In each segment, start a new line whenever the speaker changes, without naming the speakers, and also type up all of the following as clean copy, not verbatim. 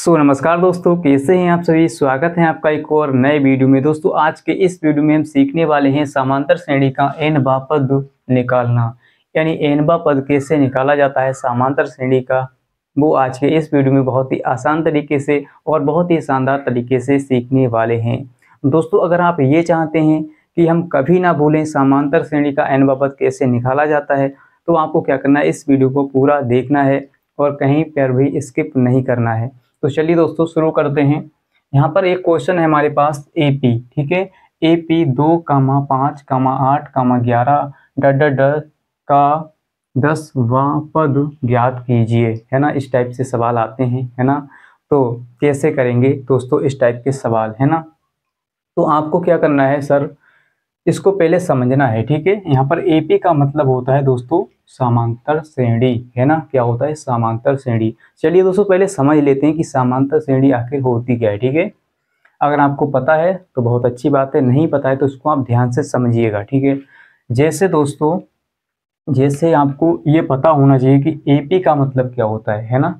नमस्कार दोस्तों, कैसे हैं आप सभी। स्वागत है आपका एक और नए वीडियो में। दोस्तों आज के इस वीडियो में हम सीखने वाले हैं समांतर श्रेणी का n-वा पद निकालना, यानी n-वा पद कैसे निकाला जाता है समांतर श्रेणी का, वो आज के इस वीडियो में बहुत ही आसान तरीके से और बहुत ही शानदार तरीके से सीखने वाले हैं। दोस्तों अगर आप ये चाहते हैं कि हम कभी ना भूलें समांतर श्रेणी का n-वा पद कैसे निकाला जाता है, तो आपको क्या करना है, इस वीडियो को पूरा देखना है और कहीं पर भी स्किप नहीं करना है। तो चलिए दोस्तों शुरू करते हैं। यहाँ पर एक क्वेश्चन है हमारे पास AP, ठीक है। AP 2, 5, 8, 11 का 10वां पद ज्ञात कीजिए, है ना। इस टाइप से सवाल आते हैं, है ना। तो कैसे करेंगे दोस्तों इस टाइप के सवाल, है ना। तो आपको क्या करना है सर, इसको पहले समझना है, ठीक है। यहाँ पर AP का मतलब होता है दोस्तों समांतर श्रेणी, है ना। क्या होता है, समांतर श्रेणी। चलिए दोस्तों पहले समझ लेते हैं कि समांतर श्रेणी आखिर होती क्या है, ठीक है। अगर आपको पता है तो बहुत अच्छी बात है, नहीं पता है तो इसको आप ध्यान से समझिएगा, ठीक है। जैसे दोस्तों, जैसे आपको ये पता होना चाहिए कि AP का मतलब क्या होता है ना।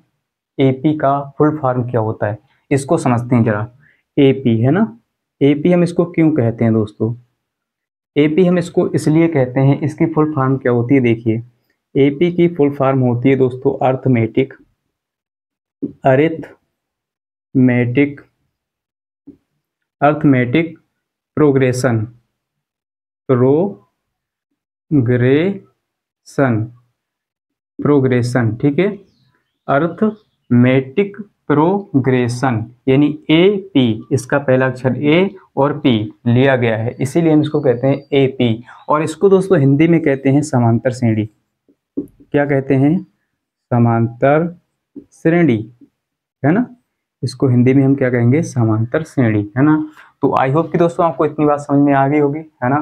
AP का फुल फॉर्म क्या होता है, इसको समझते हैं जरा। AP, है ना। AP हम इसको क्यों कहते हैं दोस्तों, AP हम इसको इसलिए कहते हैं, इसकी फुल फॉर्म क्या होती है देखिए। AP की फुल फॉर्म होती है दोस्तों अर्थमेटिक अर्थमेटिक प्रोग्रेशन प्रोग्रेशन, ठीक है। अर्थमेटिक प्रोग्रेशन यानी AP, इसका पहला अक्षर A और P लिया गया है, इसीलिए हम इसको कहते हैं AP। और इसको दोस्तों हिंदी में कहते हैं समांतर श्रेणी। क्या कहते हैं, समांतर श्रेणी, है ना। इसको हिंदी में हम क्या कहेंगे, समांतर श्रेणी, है ना। तो आई होप कि दोस्तों आपको इतनी बात समझ में आ गई होगी, है ना।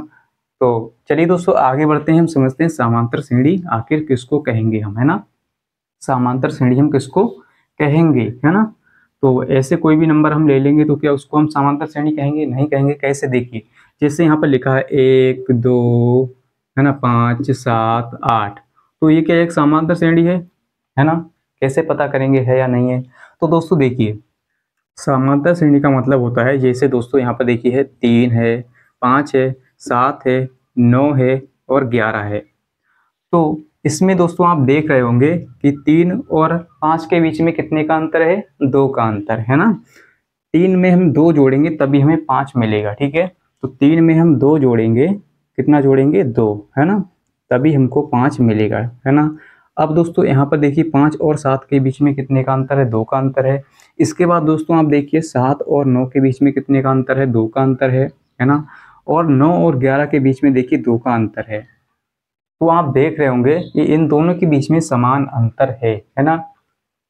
तो चलिए दोस्तों आगे बढ़ते हैं, हम समझते हैं समांतर श्रेणी आखिर किसको कहेंगे हम, है ना। समांतर श्रेणी हम किसको कहेंगे, है ना। तो ऐसे कोई भी नंबर हम ले लेंगे तो क्या उसको हम समांतर श्रेणी कहेंगे, नहीं कहेंगे। कैसे, देखिए जैसे यहाँ पर लिखा है 1, 2, है ना, 5, 7, 8, तो ये क्या एक समांतर श्रेणी है ना। कैसे पता करेंगे है या नहीं है। तो दोस्तों देखिए समांतर श्रेणी का मतलब होता है, जैसे दोस्तों यहाँ पर देखिए है 3 है, 5 है, 7 है, 9 है और 11 है। तो इसमें दोस्तों आप देख रहे होंगे कि 3 और 5 के बीच में कितने का अंतर है, 2 का अंतर, है ना। 3 में हम 2 जोड़ेंगे तभी हमें 5 मिलेगा, ठीक है। तो 3 में हम 2 जोड़ेंगे, कितना जोड़ेंगे, 2, है ना, तभी हमको 5 मिलेगा, है ना। अब दोस्तों यहाँ पर देखिए 5 और 7 के बीच में कितने का अंतर है, 2 का अंतर है। इसके बाद दोस्तों आप देखिए 7 और 9 के बीच में कितने का अंतर है, 2 का अंतर है ना। और 9 और 11 के बीच में देखिए 2 का अंतर है। तो आप देख रहे होंगे कि इन दोनों के बीच में समान अंतर है ना,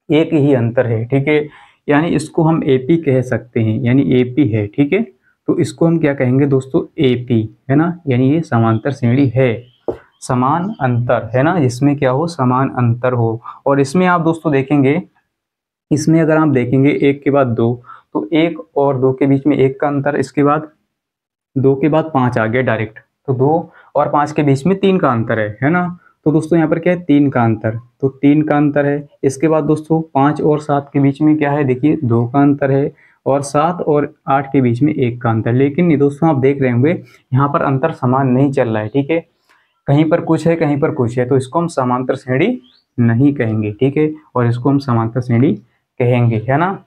एक ही अंतर है, ठीक है। यानी इसको हम AP कह सकते हैं, यानी AP है, ठीक है। तो इसको हम क्या कहेंगे दोस्तों, AP, है ना। यानी ये समांतर श्रेणी है, समान अंतर, है ना, जिसमें क्या हो, समान अंतर हो। और इसमें आप दोस्तों देखेंगे, इसमें अगर आप देखेंगे 1 के बाद 2, तो 1 और 2 के बीच में 1 का अंतर, इसके बाद 2 के बाद 5 आ गया डायरेक्ट, तो 2 और 5 के बीच में 3 का अंतर है ना। तो दोस्तों यहाँ पर क्या है, 3 का अंतर, तो 3 का अंतर है। इसके बाद दोस्तों 5 और 7 के बीच में क्या है, देखिए 2 का अंतर है। और 7 और 8 के बीच में 1 का अंतर। लेकिन ये दोस्तों आप देख रहे होंगे यहाँ पर अंतर समान नहीं चल रहा है, ठीक है। कहीं पर कुछ है, कहीं पर कुछ है, तो इसको हम समांतर श्रेणी नहीं कहेंगे, ठीक है। और इसको हम समांतर श्रेणी कहेंगे, है ना।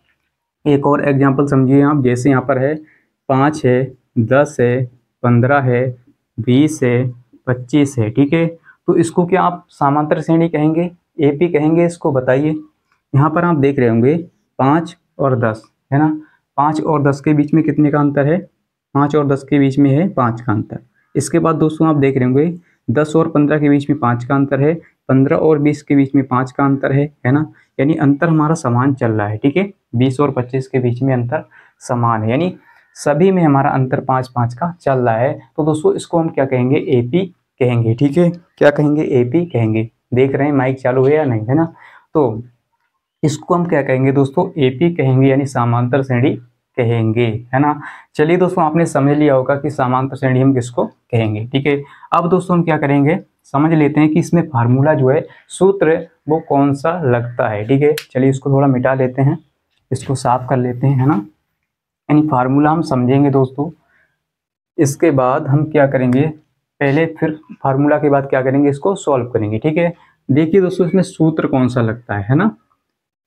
एक और एग्जाम्पल समझिए आप, जैसे यहाँ पर है 5 है, 10 है, 15 है, 20 है, 25 है, ठीक है। तो इसको क्या आप समांतर श्रेणी कहेंगे, AP कहेंगे, इसको बताइए। यहाँ पर आप देख रहे होंगे 5 और 10, है ना। 5 और 10 के बीच में कितने का अंतर है, 5 और 10 के बीच में है 5 का अंतर। इसके बाद दोस्तों आप देख रहे होंगे 10 और 15 के बीच में 5 का अंतर है, 15 और 20 के बीच में 5 का अंतर है ना। यानी अंतर हमारा समान चल रहा है, ठीक है। 20 और 25 के बीच में अंतर समान है, यानी सभी में हमारा अंतर 5-5 का चल रहा है। तो दोस्तों इसको हम क्या कहेंगे, AP कहेंगे, ठीक है। क्या कहेंगे, AP कहेंगे। देख रहे हैं माइक चालू है या नहीं, है ना। तो इसको हम क्या कहेंगे दोस्तों, AP कहेंगे, यानी समांतर श्रेणी कहेंगे, है ना। चलिए दोस्तों आपने समझ लिया होगा कि समांतर श्रेणी हम किसको कहेंगे, ठीक है। अब दोस्तों हम क्या करेंगे, समझ लेते हैं कि इसमें फार्मूला जो है, सूत्र वो कौन सा लगता है, ठीक है। चलिए इसको थोड़ा मिटा लेते हैं, इसको साफ कर लेते हैं, है ना। यानी फार्मूला हम समझेंगे दोस्तों, इसके बाद हम क्या करेंगे, पहले फिर फार्मूला के बाद क्या करेंगे, इसको सॉल्व करेंगे, ठीक है। देखिए दोस्तों, इसमें सूत्र कौन सा लगता है ना,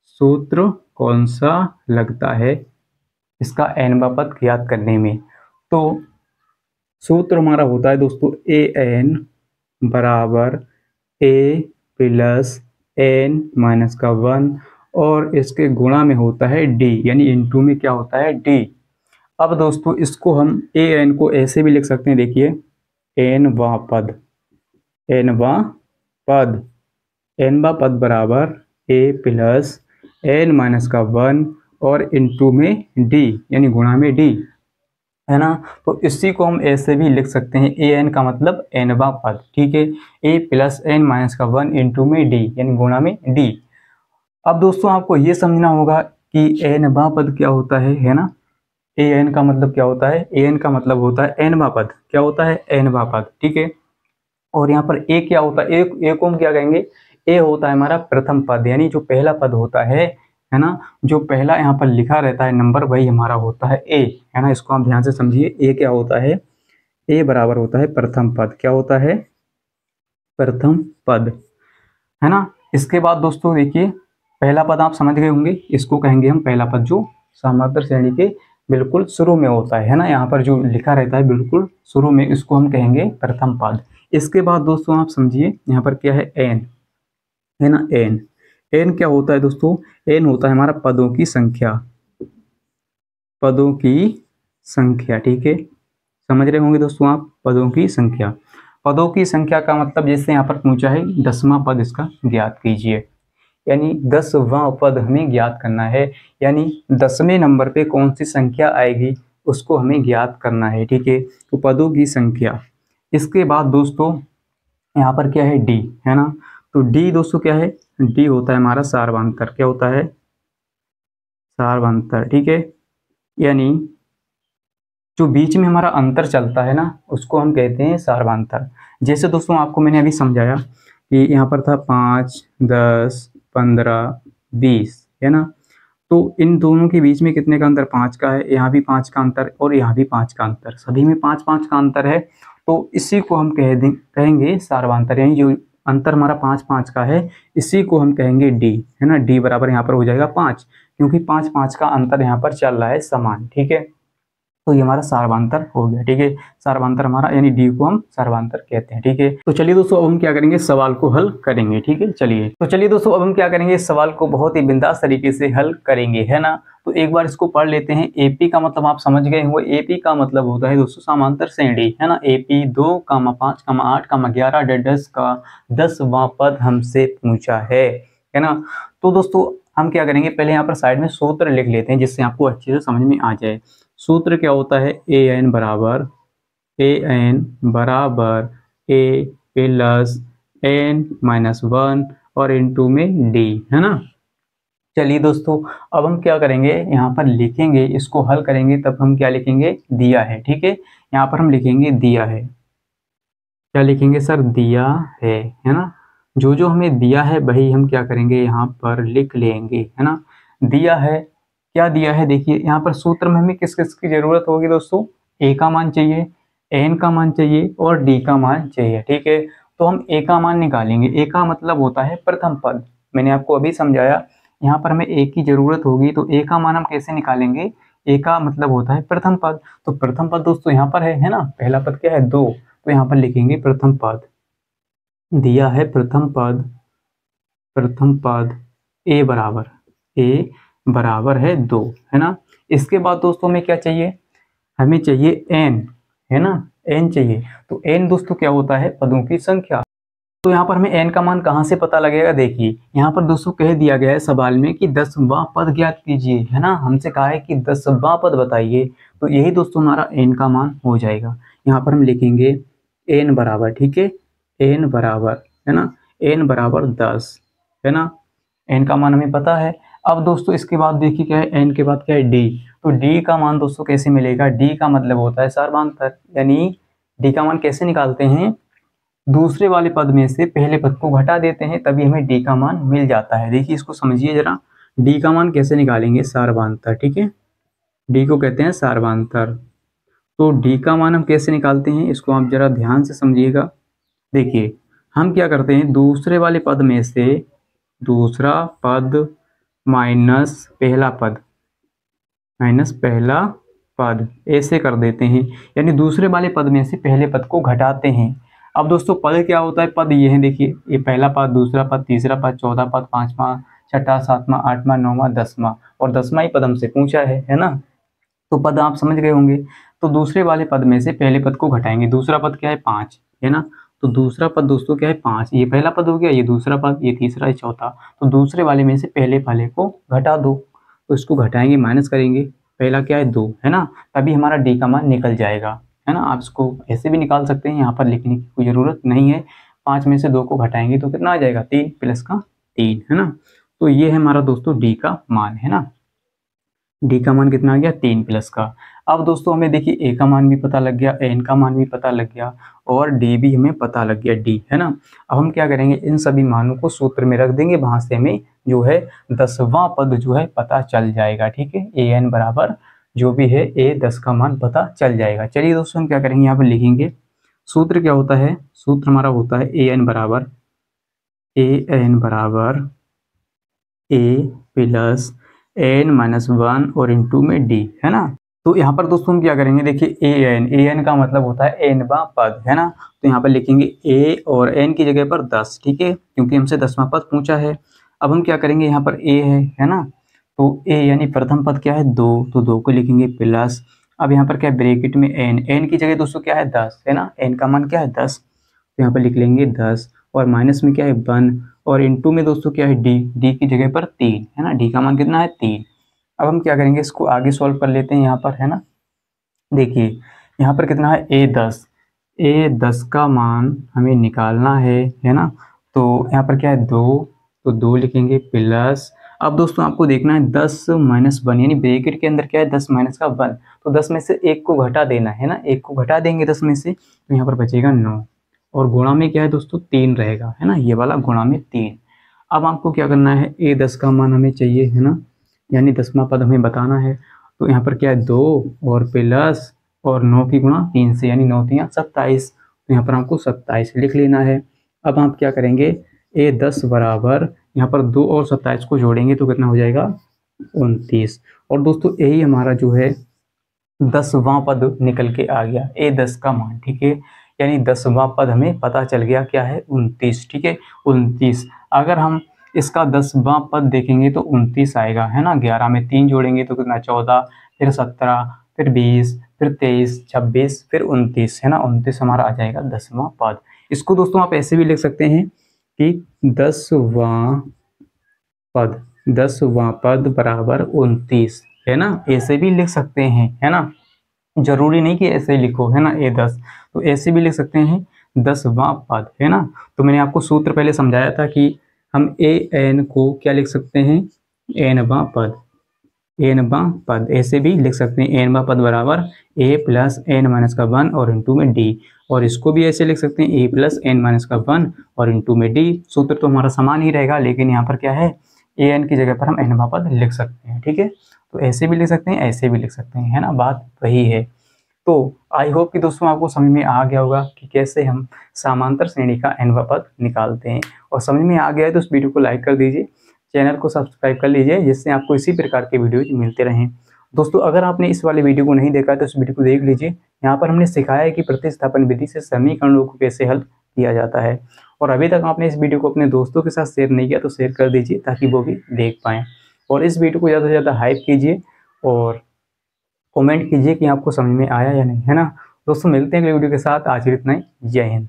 सूत्र कौन सा लगता है इसका n वां पद ज्ञात करने में। तो सूत्र हमारा होता है दोस्तों ए एन बराबर ए प्लस एन माइनस का 1 और इसके गुणा में होता है डी, यानी इनटू में क्या होता है डी। अब दोस्तों इसको हम ए एन को ऐसे भी लिख सकते हैं, देखिए n वां पद, n वां पद, n वां पद बराबर ए प्लस एन माइनस का 1 और इनटू में डी, यानी गुणा में डी, है ना। तो इसी को हम ऐसे भी लिख सकते हैं, ए एन का मतलब n वां पद, ठीक है, ए प्लस एन माइनस का 1 इनटू में डी, यानी गुणा में डी। अब दोस्तों आपको ये समझना होगा कि n वां पद क्या होता है ना। ए एन का मतलब क्या होता है, ए एन का मतलब होता है n वां पद, क्या होता है n वां पद, ठीक है। और यहाँ पर ए क्या होता है, ए को हम क्या कहेंगे, ए होता है हमारा प्रथम पद, यानी जो पहला पद होता है ना, जो पहला यहाँ पर लिखा रहता है नंबर, वही हमारा होता है ए, है ना। इसको आप ध्यान से समझिए, ए क्या होता है, ए बराबर होता है प्रथम पद, क्या होता है प्रथम पद, है ना। इसके बाद दोस्तों देखिए, पहला पद आप समझ गए होंगे, इसको कहेंगे हम पहला पद जो समांतर श्रेणी के बिल्कुल शुरू में होता है ना, यहाँ पर जो लिखा रहता है बिल्कुल शुरू में, इसको हम कहेंगे प्रथम पद। इसके बाद दोस्तों आप समझिए, यहाँ पर क्या है एन, है ना, एन, एन क्या होता है दोस्तों, एन होता है हमारा पदों की संख्या, पदों की संख्या, ठीक है, समझ रहे होंगे दोस्तों आप, पदों की संख्या। पदों की संख्या का मतलब जैसे यहाँ पर पूछा है 10वां पद इसका ज्ञात कीजिए, यानी 10वां पद हमें ज्ञात करना है, यानी 10वें नंबर पे कौन सी संख्या आएगी उसको हमें ज्ञात करना है, ठीक है। तो पदों की संख्या। इसके बाद दोस्तों यहाँ पर क्या है डी, है ना। तो डी दोस्तों क्या है, डी होता है हमारा सार्वंतर, क्या होता है सार्वंतर, ठीक है, यानी जो बीच में हमारा अंतर चलता है ना उसको हम कहते हैं सार्वंतर। जैसे दोस्तों आपको मैंने अभी समझाया कि यहाँ पर था 5, 10, 15, 20, है ना। तो इन दोनों के बीच में कितने का अंतर, 5 का है, यहाँ भी 5 का अंतर और यहाँ भी 5 का अंतर, सभी में 5-5 का अंतर है। तो इसी को हम कहेंगे सार्वंतर, यानी जो अंतर हमारा 5-5 का है इसी को हम कहेंगे डी, है ना। डी बराबर यहाँ पर हो जाएगा 5, क्योंकि 5-5 का अंतर यहाँ पर चल रहा है समान, ठीक है। तो ये हमारा सार्वंतर हो गया, ठीक है, सार्वंतर हमारा, यानी डी को हम सार्वंतर कहते हैं, ठीक है। तो चलिए दोस्तों अब हम क्या करेंगे, सवाल को हल करेंगे, ठीक है। चलिए दोस्तों अब हम क्या करेंगे, सवाल को बहुत ही बिंदास तरीके से हल करेंगे, है ना। तो एक बार इसको पढ़ लेते हैं। एपी का मतलब आप समझ गए होंगे, एपी का मतलब होता है दोस्तों समांतर श्रेणी, है ना। एपी 2, 5, 8, 11, 10 का 10वां पद हमसे पूछा है ना। तो दोस्तों हम क्या करेंगे, पहले यहाँ पर साइड में सूत्र लिख लेते हैं जिससे आपको अच्छे से समझ में आ जाए। सूत्र क्या होता है, ए एन बराबर ए प्लस एन माइनस 1 और इनटू में डी, है ना। चलिए दोस्तों अब हम क्या करेंगे, यहाँ पर लिखेंगे, इसको हल करेंगे तब हम क्या लिखेंगे, दिया है, ठीक है। यहाँ पर हम लिखेंगे दिया है, क्या लिखेंगे सर, दिया है ना। जो जो हमें दिया है वही हम क्या करेंगे, यहाँ पर लिख लेंगे, है ना। दिया है, क्या दिया है, देखिए यहाँ पर सूत्र में हमें किस किस की जरूरत होगी दोस्तों, ए का मान चाहिए, एन का मान चाहिए और डी का मान चाहिए, ठीक है। तो हम ए का मान निकालेंगे, ए का मतलब होता है प्रथम पद, मैंने आपको अभी समझाया, यहाँ पर हमें ए की जरूरत होगी, तो ए का मान हम कैसे निकालेंगे, ए का मतलब होता है प्रथम पद। तो प्रथम पद दोस्तों यहाँ पर है ना, पहला पद क्या है 2, तो यहाँ पर लिखेंगे प्रथम पद, दिया है प्रथम पद ए बराबर है 2, है ना। इसके बाद दोस्तों हमें क्या चाहिए, हमें चाहिए एन, है ना, एन चाहिए। तो एन दोस्तों क्या होता है, पदों की संख्या। तो यहाँ पर हमें एन का मान कहाँ से पता लगेगा, देखिए यहाँ पर दोस्तों कह दिया गया है सवाल में कि 10वां पद ज्ञात कीजिए, है ना। हमसे कहा है कि 10वां पद बताइए, तो यही दोस्तों हमारा एन का मान हो जाएगा। यहाँ पर हम लिखेंगे एन बराबर, ठीक है, एन बराबर, है ना, एन बराबर 10, है ना। एन का मान हमें पता है। अब दोस्तों इसके बाद देखिए क्या है, एन के बाद क्या है डी। तो डी का मान दोस्तों कैसे मिलेगा, डी का मतलब होता है सार्वंतर, यानी डी का मान कैसे निकालते हैं, दूसरे वाले पद में से पहले पद को घटा देते हैं तभी हमें डी का मान मिल जाता है। देखिए इसको समझिए जरा, डी का मान कैसे निकालेंगे, सार्वधातुक, ठीक है, डी को कहते हैं सार्वधातुक। तो डी का मान हम कैसे निकालते हैं, इसको आप जरा ध्यान से समझिएगा। देखिए हम क्या करते हैं, दूसरे वाले पद में से दूसरा पद माइनस पहला पद ऐसे कर देते हैं, यानी दूसरे वाले पद में से पहले पद को घटाते हैं। अब दोस्तों पद क्या होता है, पद ये है, देखिए ये पहला पद, दूसरा पद, तीसरा पद, चौथा पद, पांचवा, छठा, सातवां, आठवां, नौवां, 10वां, और 10वां ही पद हमसे पूछा है ना। तो पद आप समझ गए होंगे। तो दूसरे वाले पद में से पहले पद को घटाएंगे। दूसरा पद क्या है, 5 है ना। तो दूसरा पद दोस्तों क्या है, 5। ये पहला पद हो गया, ये दूसरा पद, ये तीसरा, ये चौथा। तो दूसरे वाले में से पहले वाले को घटा दो। तो इसको घटाएंगे, माइनस करेंगे, पहला क्या है 2 है ना, तभी हमारा डी का मान निकल जाएगा, है ना। आप इसको ऐसे भी निकाल सकते हैं, यहाँ पर लिखने की कोई ज़रूरत नहीं है। 5 में से 2 को घटाएंगे तो कितना आ जाएगा, 3 प्लस का 3, है ना। तो ये है हमारा दोस्तों डी का मान, है ना। डी का मान कितना आ गया, 3 प्लस का। अब दोस्तों हमें देखिए ए का मान भी पता लग गया, एन का मान भी पता लग गया, और डी भी हमें पता लग गया, डी, है ना। अब हम क्या करेंगे, इन सभी मानों को सूत्र में रख देंगे, वहां से हमें जो है 10वां पद जो है पता चल जाएगा, ठीक है। ए एन बराबर जो भी है ए 10 का मान पता चल जाएगा। चलिए दोस्तों हम क्या करेंगे, यहाँ पर लिखेंगे सूत्र क्या होता है, सूत्र हमारा होता है ए एन बराबर ए प्लस एन माइनस 1 और इंटू में डी, है ना। तो यहाँ पर दोस्तों हम क्या करेंगे, देखिए ए एन का मतलब होता है एनवां पद, है ना। तो यहाँ पर लिखेंगे ए और एन की जगह पर 10, ठीक है, क्योंकि हमसे 10वां पद पूछा है। अब हम क्या करेंगे, यहाँ पर ए है ना। तो ए यानी प्रथम पद क्या है 2, तो 2 को लिखेंगे प्लस। अब यहाँ पर क्या है, ब्रैकेट में एन की जगह दोस्तों क्या है 10, है ना, एन का मान क्या है 10, तो यहाँ पर लिख लेंगे 10, और माइनस में क्या है 1, और इंटू में दोस्तों क्या है डी की जगह पर 3, है ना, डी का मान कितना है 3। अब हम क्या करेंगे, इसको आगे सॉल्व कर लेते हैं यहाँ पर, है ना। देखिए यहाँ पर कितना है ए 10 का मान हमें निकालना है ना। तो यहाँ पर क्या है 2, तो 2 लिखेंगे प्लस। अब दोस्तों आपको देखना है 10 माइनस 1, यानी ब्रैकेट के अंदर क्या है 10 माइनस का 1, तो 10 में से 1 को घटा देना है ना, 1 को घटा देंगे 10 में से, तो यहाँ पर बचेगा 9, और गुणा में क्या है दोस्तों 3 रहेगा, है ना, ये वाला गुणा में 3। अब आपको क्या करना है, ए 10 का मान हमें चाहिए, है ना, यानी 10वां पद हमें बताना है। तो यहाँ पर क्या है 2 और प्लस और 9 की गुणा 3 से, यानी 9 3 27, तो यहाँ पर आपको 27 लिख लेना है। अब आप क्या करेंगे, ए 10 बराबर यहाँ पर 2 और 27 को जोड़ेंगे तो कितना हो जाएगा 29, और दोस्तों यही हमारा जो है 10वां पद निकल के आ गया, ए 10 का मान, ठीक है, यानी 10वां पद हमें पता चल गया क्या है 29, ठीक है, 29। अगर हम इसका 10वां पद देखेंगे तो 29 आएगा, है ना। 11 में 3 जोड़ेंगे तो कितना 14, फिर 17, फिर 20, फिर 23, 26, फिर 29, है ना, 29 हमारा आ जाएगा 10वां पद। इसको दोस्तों आप ऐसे भी लिख सकते हैं कि 10वां पद बराबर 29, है ना, ऐसे भी लिख सकते हैं, है ना। जरूरी नहीं कि ऐसे ही लिखो, है ना, ए 10, तो ऐसे भी लिख सकते हैं 10वां पद, है ना। तो मैंने आपको सूत्र पहले समझाया था कि हम ए एन को क्या लिख सकते हैं, एनवां पद ऐसे भी लिख सकते हैं, एनवां पद बराबर ए प्लस एन माइनस का 1 और इंटू में डी, और इसको भी ऐसे लिख सकते हैं ए प्लस एन माइनस का 1 और इंटू में डी। सूत्र तो हमारा समान ही रहेगा, लेकिन यहाँ पर क्या है ए एन की जगह पर हम एनवां पद लिख सकते हैं, ठीक है। तो ऐसे भी लिख सकते हैं, ऐसे भी लिख सकते हैं, है ना, बात वही है। तो आई होप कि दोस्तों आपको समझ में आ गया होगा कि कैसे हम समांतर श्रेणी का एनवां पद निकालते हैं, और समझ में आ गया है तो इस वीडियो को लाइक कर दीजिए, चैनल को सब्सक्राइब कर लीजिए, जिससे आपको इसी प्रकार के वीडियोज मिलते रहें। दोस्तों अगर आपने इस वाले वीडियो को नहीं देखा तो इस वीडियो को देख लीजिए, यहाँ पर हमने सिखाया है कि प्रतिस्थापन विधि से समीकरणों को कैसे हल किया जाता है। और अभी तक आपने इस वीडियो को अपने दोस्तों के साथ शेयर नहीं किया तो शेयर कर दीजिए, ताकि वो भी देख पाएँ, और इस वीडियो को ज़्यादा से ज़्यादा हाइप कीजिए और कमेंट कीजिए कि आपको समझ में आया या नहीं, है ना। दोस्तों मिलते हैं अगले वीडियो के साथ, आज इतना ही, जय हिंद।